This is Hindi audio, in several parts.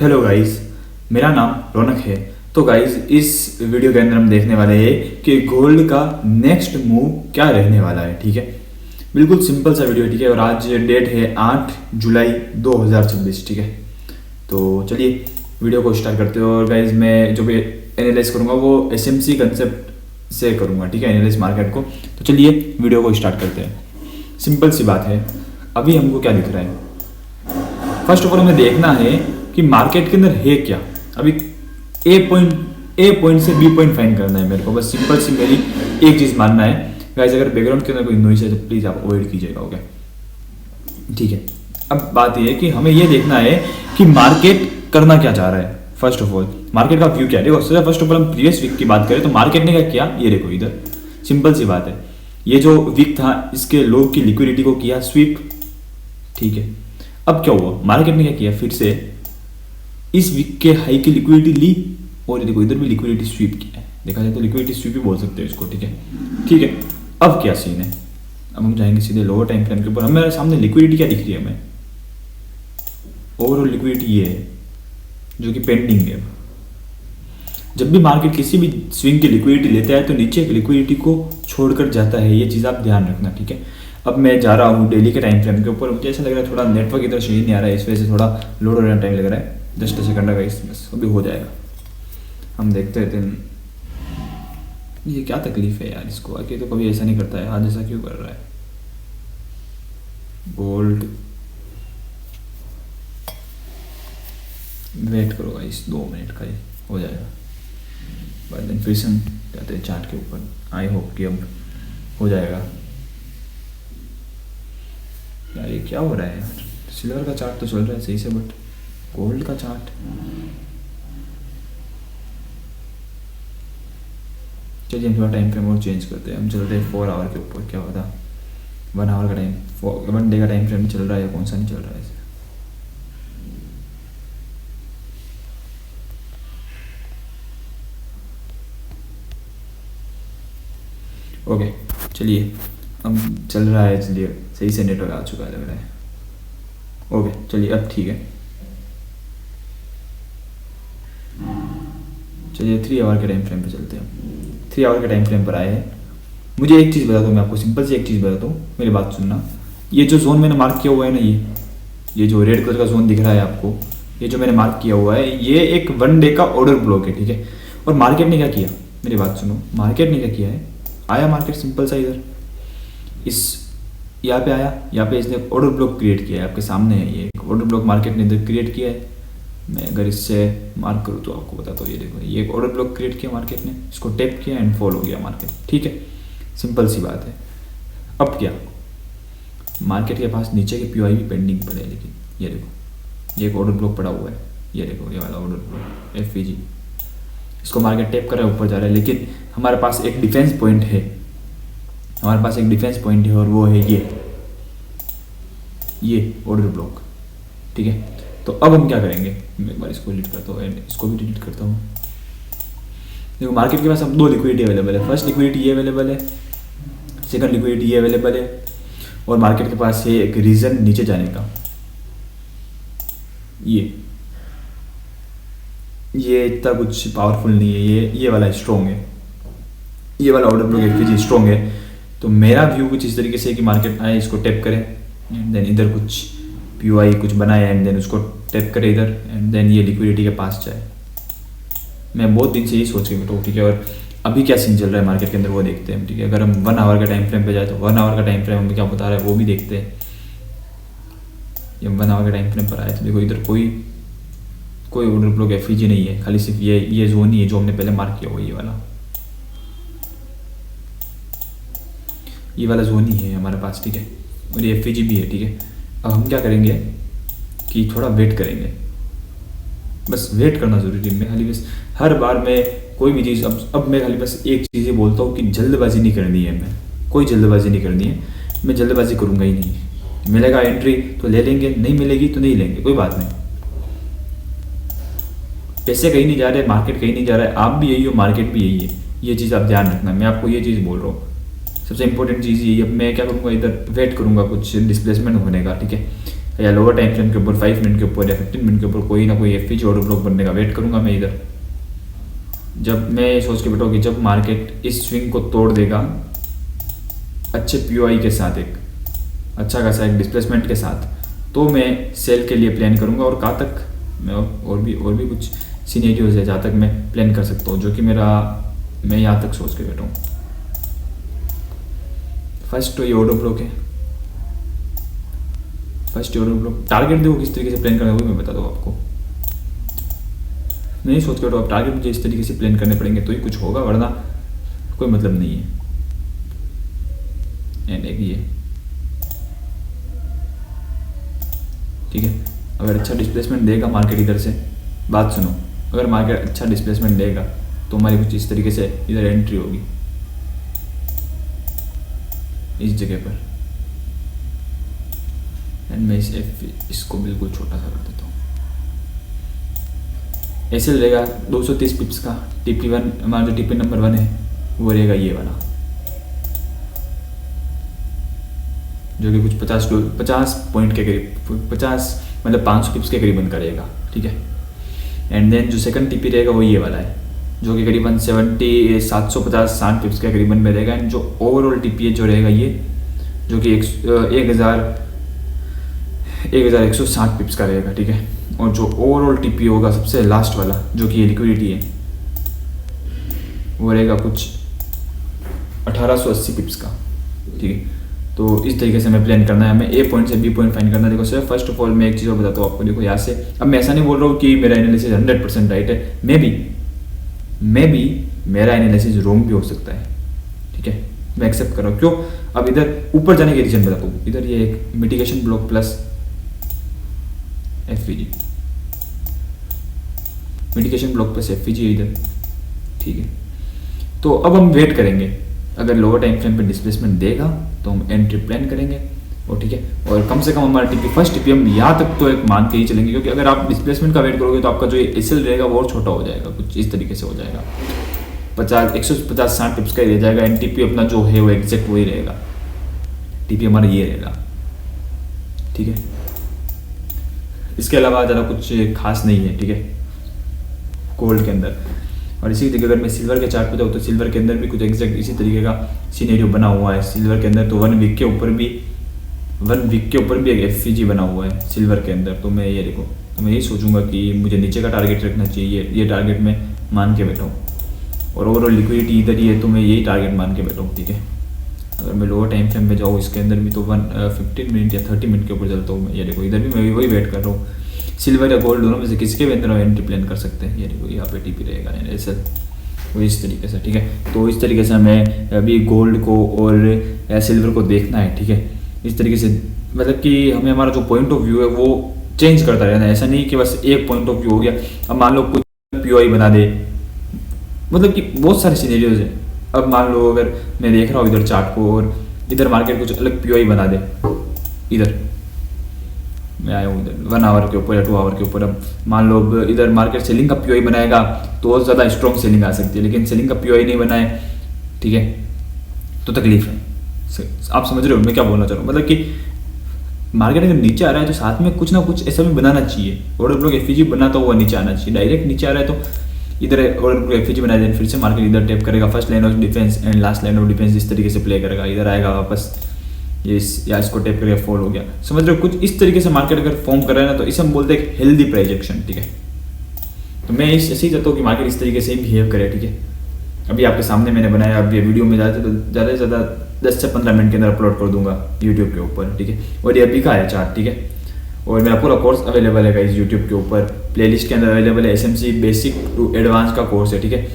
हेलो गाइस, मेरा नाम रौनक है। तो गाइस, इस वीडियो के अंदर हम देखने वाले हैं कि गोल्ड का नेक्स्ट मूव क्या रहने वाला है। ठीक है, बिल्कुल सिंपल सा वीडियो। ठीक है, और आज डेट है 8 जुलाई 2026। ठीक है, तो चलिए वीडियो को स्टार्ट करते हो। और गाइस, मैं जो भी एनालाइज करूंगा वो एसएमसी कंसेप्ट से करूंगा। ठीक है, एनालाइज मार्केट को। तो चलिए वीडियो को स्टार्ट करते हैं। सिंपल सी बात है, अभी हमको क्या दिख रहा है। फर्स्ट ऑफ ऑल हमें देखना है कि मार्केट के अंदर है क्या। अभी ए पॉइंट से बी पॉइंट फाइंड करना है मेरे को। बस सिंपल सी मेरी एक चीज मानना है गाइस। अगर बैकग्राउंड के अंदर कोई नॉइस है तो प्लीज आप अवॉइड कीजिएगा। ओके, ठीक है। अब बात यह है कि हमें यह देखना है कि मार्केट करना क्या चाह रहा है। फर्स्ट ऑफ ऑल मार्केट का व्यू क्या है। देखो, फर्स्ट ऑफ ऑल हम प्रीवियस वीक की बात करें तो मार्केट ने क्या किया, ये देखो इधर। सिंपल सी बात है, ये जो वीक था इसके लो की लिक्विडिटी को किया स्वीप। ठीक है, अब क्या हुआ, मार्केट ने क्या किया, फिर से इस वीक के हाई की लिक्विडिटी ली और ये देखो इधर भी लिक्विडिटी स्वीप किया है। देखा जाए तो लिक्विडिटी स्वीप भी बोल सकते हैं इसको। ठीक है, ठीक है। अब क्या सीन है, अब हम जाएंगे सीधे लोअर टाइम फ्रेम के ऊपर। हमारे सामने लिक्विडिटी क्या दिख रही है हमें, ओवरऑल लिक्विडिटी ये है जो कि पेंडिंग है। जब भी मार्केट किसी भी स्विंग की लिक्विडिटी लेता है तो नीचे की लिक्विडिटी को छोड़कर जाता है। ये चीज़ आप ध्यान रखना। ठीक है, अब मैं जा रहा हूँ डेली के टाइम फ्रेम के ऊपर। मुझे ऐसा लग रहा है थोड़ा नेटवर्क इधर सही नहीं आ रहा है, इस वजह से थोड़ा लोड होने टाइम लग रहा है। जस्ट सेकंड का इस बस अभी हो जाएगा, हम देखते रहते हैं। ये क्या तकलीफ है यार, इसको आके तो कभी ऐसा नहीं करता है, आज ऐसा क्यों कर रहा है। गोल्ड वेट करो गाइस, 2 मिनट का ही हो जाएगा। बाद में फिर से हम जाते हैं चार्ट के ऊपर। आई होप कि अब हो जाएगा। यार ये क्या हो रहा है यार, सिल्वर का चार्ट तो चल रहा है सही से, बट गोल्ड का चार्ट। चलिए हम थोड़ा टाइम फ्रेम और चेंज करते हैं। हम चलते हैं 4 आवर के ऊपर। क्या होता, 1 आवर का टाइम, 1 डे का टाइम फ्रेम चल रहा है या कौन सा नहीं चल रहा है इसे। ओके, चलिए अब चल रहा है। चलिए सही से नेटवर्क आ चुका है लग रहा है। ओके चलिए अब ठीक है। चलिए 3 आवर के टाइम फ्रेम पे चलते हैं। 3 आवर के टाइम फ्रेम पर आए हैं। मुझे एक चीज़ बता दो, मैं आपको सिंपल से एक चीज़ बता दूँ, मेरी बात सुनना। ये जो जोन मैंने मार्क किया हुआ है ना, ये जो रेड कलर का जोन दिख रहा है आपको, ये जो मैंने मार्क किया हुआ है, ये एक 1 डे का ऑर्डर ब्लॉक है। ठीक है, और मार्केट ने क्या किया, मेरी बात सुनो, मार्केट ने क्या किया है, आया मार्केट सिंपल सा इधर इस यहाँ पे आया, यहाँ पे इसने ऑर्डर ब्लॉक क्रिएट किया है। आपके सामने है ये ऑर्डर ब्लॉक मार्केट ने इधर क्रिएट किया है। मैं अगर इससे मार्क करूँ तो आपको बताता हूँ। ये देखो, ये एक ऑर्डर ब्लॉक क्रिएट किया मार्केट ने, इसको टैप किया एंड फॉल हो गया मार्केट। ठीक है, सिंपल सी बात है। अब क्या, मार्केट के पास नीचे के पीओआई भी पेंडिंग पड़े हैं, लेकिन ये देखो ये एक ऑर्डर ब्लॉक पड़ा हुआ है। ये देखो ये वाला ऑर्डर ब्लॉक एफवीजी, इसको मार्केट टैप कर रहा है, ऊपर जा रहा है। लेकिन हमारे पास एक डिफेंस पॉइंट है, हमारे पास एक डिफेंस पॉइंट है और वो है ये ऑर्डर ब्लॉक। ठीक है, तो अब हम क्या करेंगे, मैं एक बार इसको डिलीट करता हूँ एंड इसको भी डिलीट करता हूँ। देखो मार्केट के पास अब 2 लिक्विडिटी अवेलेबल है। फर्स्ट लिक्विडिटी ये अवेलेबल है, सेकंड लिक्विडिटी ये अवेलेबल है, और मार्केट के पास है एक रीजन नीचे जाने का। ये इतना कुछ पावरफुल नहीं है, ये वाला स्ट्रॉन्ग है, ये वाला ऑर्डर ब्लॉक एफवीजी स्ट्रॉन्ग है। तो मेरा व्यू कुछ इस तरीके से है कि मार्केट आए, इसको टैप करें एंड देन इधर कुछ पीओआई कुछ बनाए एंड देन उसको टैप करे इधर एंड देन ये लिक्विडिटी के पास जाए। मैं बहुत दिन से यही सोच के बैठा हूँ। ठीक है, और अभी क्या सीन चल रहा है मार्केट के अंदर वो देखते हैं। ठीक है, अगर हम 1 आवर का टाइम फ्रेम पे जाए तो 1 आवर का टाइम फ्रेम हमें क्या बता रहा है वो भी देखते हैं। ये 1 आवर के टाइम फ्रेम पर आए तो देखो इधर कोई ऑर्डर ब्लॉक एफवीजी नहीं है, खाली सिर्फ ये जोन ही है जो हमने पहले मार्क किया हुआ, ये वाला जोन ही है हमारे पास। ठीक है, और ये एफवीजी भी है। ठीक है, अब हम क्या करेंगे कि थोड़ा वेट करेंगे, बस वेट करना जरूरी है। मैं खाली बस हर बार मैं कोई भी चीज़ अब मैं खाली बस एक चीज़ ही बोलता हूँ कि जल्दबाजी नहीं करनी है। मैं कोई जल्दबाजी नहीं करनी है, मैं जल्दबाजी करूँगा ही नहीं। मिलेगा एंट्री तो ले लेंगे, नहीं मिलेगी तो नहीं लेंगे, कोई बात नहीं। पैसे कहीं नहीं जा रहे, मार्केट कहीं नहीं जा रहा है, आप भी यही हो, मार्केट भी यही है। ये चीज़ आप ध्यान रखना, मैं आपको ये चीज़ बोल रहा हूँ। सबसे इंपॉर्टेंट चीज़ ये, अब मैं क्या करूँगा, इधर वेट करूँगा कुछ डिस्प्लेसमेंट होने का। ठीक है, या लोअर टाइम फ्रेम के ऊपर 5 मिनट के ऊपर या 15 मिनट के ऊपर कोई ना कोई एफपीजी ऑर्डर ब्लॉक बनने का वेट करूंगा मैं इधर। जब मैं सोच के बैठा कि जब मार्केट इस स्विंग को तोड़ देगा अच्छे पीओआई के साथ, एक अच्छा खासा एक डिस्प्लेसमेंट के साथ, तो मैं सेल के लिए प्लान करूंगा। और कहाँ तक मैं और भी कुछ सिनेरियोज है जहाँ तक मैं प्लान कर सकता हूँ, जो कि मैं यहाँ तक सोच के बैठा हूँ। फर्स्ट तो ये ऑर्डर ब्लॉक है, फर्स्ट ऑर्डर ब्लॉक। टारगेट देखो किस तरीके से प्लान करना है वो मैं बता दूँ आपको। मैं सोच के बैठा हूँ टारगेट मुझे इस तरीके से प्लान करने पड़ेंगे तो ही कुछ होगा, वरना कोई मतलब नहीं है। एंड एक ये ठीक है, अगर अच्छा डिस्प्लेसमेंट देगा मार्केट इधर से, बात सुनो, अगर मार्केट अच्छा डिस्प्लेसमेंट देगा तो हमारी कुछ इस तरीके से इधर एंट्री होगी इस जगह पर। एंड मैं इसको बिल्कुल छोटा सा कर देता हूँ। ऐसे रहेगा 230 पिप्स का TP1, हमारा जो TP नंबर 1 है वो रहेगा ये वाला, जो कि कुछ 50 पॉइंट के करीब, 50 मतलब 500 पिप्स के करीबन का रहेगा, ठीक है। एंड देन जो सेकंड TP रहेगा वो ये वाला है, जो कि करीबन 750-60 पिप्स के करीबन में रहेगा। एंड जो ओवरऑल TP जो रहेगा ये, जो कि 1160 पिप्स का रहेगा, ठीक है। और जो ओवरऑल TP होगा सबसे लास्ट वाला, जो कि ये लिक्विडिटी है, वो रहेगा कुछ 1880 पिप्स का, ठीक है। तो इस तरीके से हमें प्लान करना है, हमें A पॉइंट से B पॉइंट फाइंड करना है। देखो सर, फर्स्ट ऑफ ऑल मैं एक चीज़ और बताता हूँ आपको। देखो यहाँ से, अब मैं ऐसा नहीं बोल रहा हूँ कि मेरा एनालिसिस 100% राइट है, मे बी मेरा एनालिसिस रॉन्ग भी हो सकता है, ठीक है, मैं एक्सेप्ट कर रहा हूँ। क्यों? अब इधर ऊपर जाने के रीजन बताता हूँ। इधर ये एक mitigation block plus FVG, mitigation block plus FVG इधर, ठीक है। तो अब हम वेट करेंगे, अगर लोअर टाइम फ्रेम पे डिस्प्लेसमेंट देगा तो हम एंट्री प्लान करेंगे, और ठीक है। और कम से कम हमारा फर्स्ट TP हम यहाँ तक तो एक मान के ही चलेंगे, क्योंकि अगर आप डिस्प्लेसमेंट का वेट करोगे तो आपका जो SL रहेगा वो और छोटा हो जाएगा, कुछ इस तरीके से हो जाएगा, 150-60 पिप्स का ही रह जाएगा। एंड TP अपना जो है वो एग्जैक्ट वही रहेगा, TP हमारा ये रहेगा, ठीक है। इसके अलावा ज़्यादा कुछ खास नहीं है, ठीक है, गोल्ड के अंदर। और इसी तरीके अगर मैं सिल्वर के चार्ट पे जाऊँ तो सिल्वर के अंदर भी कुछ एग्जैक्ट इसी तरीके का सिनेरियो बना हुआ है। सिल्वर के अंदर तो 1 वीक के ऊपर भी एक FVG बना हुआ है सिल्वर के अंदर। तो मैं ये देखो, तो मैं यही सोचूंगा कि मुझे नीचे का टारगेट रखना चाहिए, ये टारगेट मैं मान के बैठा हूँ। और ओवरऑल लिक्विडिटी इधर ही है तो मैं यही टारगेट मान के बैठा हूँ, ठीक है। अगर मैं लोअर टाइम फ्रेम पे जाऊँ इसके अंदर भी तो 15 मिनट या 30 मिनट के ऊपर चलता हूँ। ये देखो, इधर भी मैं वही वेट कर रहा हूँ, सिल्वर या गोल्ड दोनों में से किसी के भी अंदर एंट्री प्लान कर सकते हैं। ये देखो यहाँ पे TP रहेगा ऐसे, वो इस तरीके से, ठीक है। तो इस तरीके से हमें अभी गोल्ड को और सिल्वर को देखना है, ठीक है। इस तरीके से मतलब कि हमें हमारा जो पॉइंट ऑफ व्यू है वो चेंज करता रहना है, ऐसा नहीं कि बस एक पॉइंट ऑफ व्यू हो गया। अब मान लो कुछ POI बना दे, मतलब कि बहुत सारे सिनेरियोज है। अब मान लो अगर मैं देख रहा हूँ इधर चार्ट को और इधर मार्केट कुछ अलग POI बना दे, इधर मैं आया हूँ इधर 1 आवर के ऊपर या 2 आवर के ऊपर। अब मान लो इधर मार्केट सेलिंग का POI बनाएगा तो बहुत ज़्यादा स्ट्रॉन्ग सेलिंग आ सकती है, लेकिन सेलिंग का POI नहीं बनाए, ठीक है, तो तकलीफ है। आप समझ रहे हो मैं क्या बोलना चाह रहा हूँ? मतलब कि मार्केट अगर नीचे आ रहा है तो साथ में कुछ ना कुछ ऐसा भी बनाना चाहिए। ऑर्डर ब्लॉक FVG बनाता हुआ नीचे आना चाहिए। डायरेक्ट नीचे आ रहा है तो इधर ऑर्डर ब्लॉक FVG बना दें, फिर से मार्केट इधर टैप करेगा, first line of defence and last line of defence इस तरीके से प्ले करेगा, इधर आएगा वापस, ये या इसको टैप करके फॉल हो गया। समझ रहे हो? कुछ इस तरीके से मार्केट अगर फॉर्म कर रहा है ना तो इसे हम बोलते हैं हेल्दी प्राइस एक्शन, ठीक है। तो मैं ऐसे ही चाहता हूँ कि मार्केट इस तरीके से ही बिहेव करे, ठीक है। अभी आपके सामने मैंने बनाया, अब ये वीडियो में ज़्यादा से ज़्यादा 10 से 15 मिनट के अंदर अपलोड कर दूंगा यूट्यूब के ऊपर, ठीक है। और ये अभी का है चार्ट, ठीक है। और मेरा पूरा कोर्स अवेलेबल है इस यूट्यूब के ऊपर, प्लेलिस्ट के अंदर अवेलेबल है। SMC बेसिक टू एडवांस का कोर्स है, ठीक है।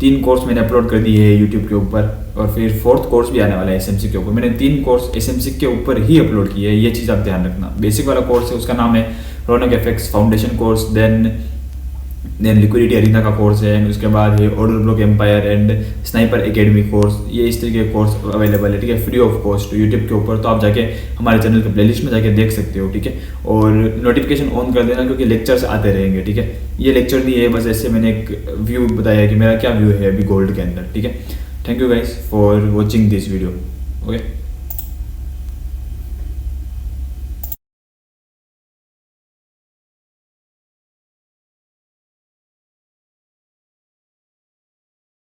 3 कोर्स मैंने अपलोड कर दिए है यूट्यूब के ऊपर, और फिर 4th कोर्स भी आने वाला है SMC के ऊपर। मैंने 3 कोर्स SMC के ऊपर ही अपलोड किए है, ये चीज़ आप ध्यान रखना। बेसिक वाला कोर्स है, उसका नाम है Raunak FX foundation course, then liquidity arena का कोर्स है, एंड उसके बाद है order block empire and sniper academy course. ये इस तरीके के कोर्स अवेलेबल है, ठीक है, फ्री ऑफ कॉस्ट यूट्यूब के ऊपर। तो आप जाके हमारे चैनल के प्लेलिस्ट में जाके देख सकते हो, ठीक है। और नोटिफिकेशन ऑन कर देना, क्योंकि लेक्चर्स आते रहेंगे, ठीक है। ये लेक्चर नहीं है, बस ऐसे मैंने एक व्यू बताया कि मेरा क्या व्यू है अभी गोल्ड के अंदर, ठीक है। Thank you guys for watching this video, okay.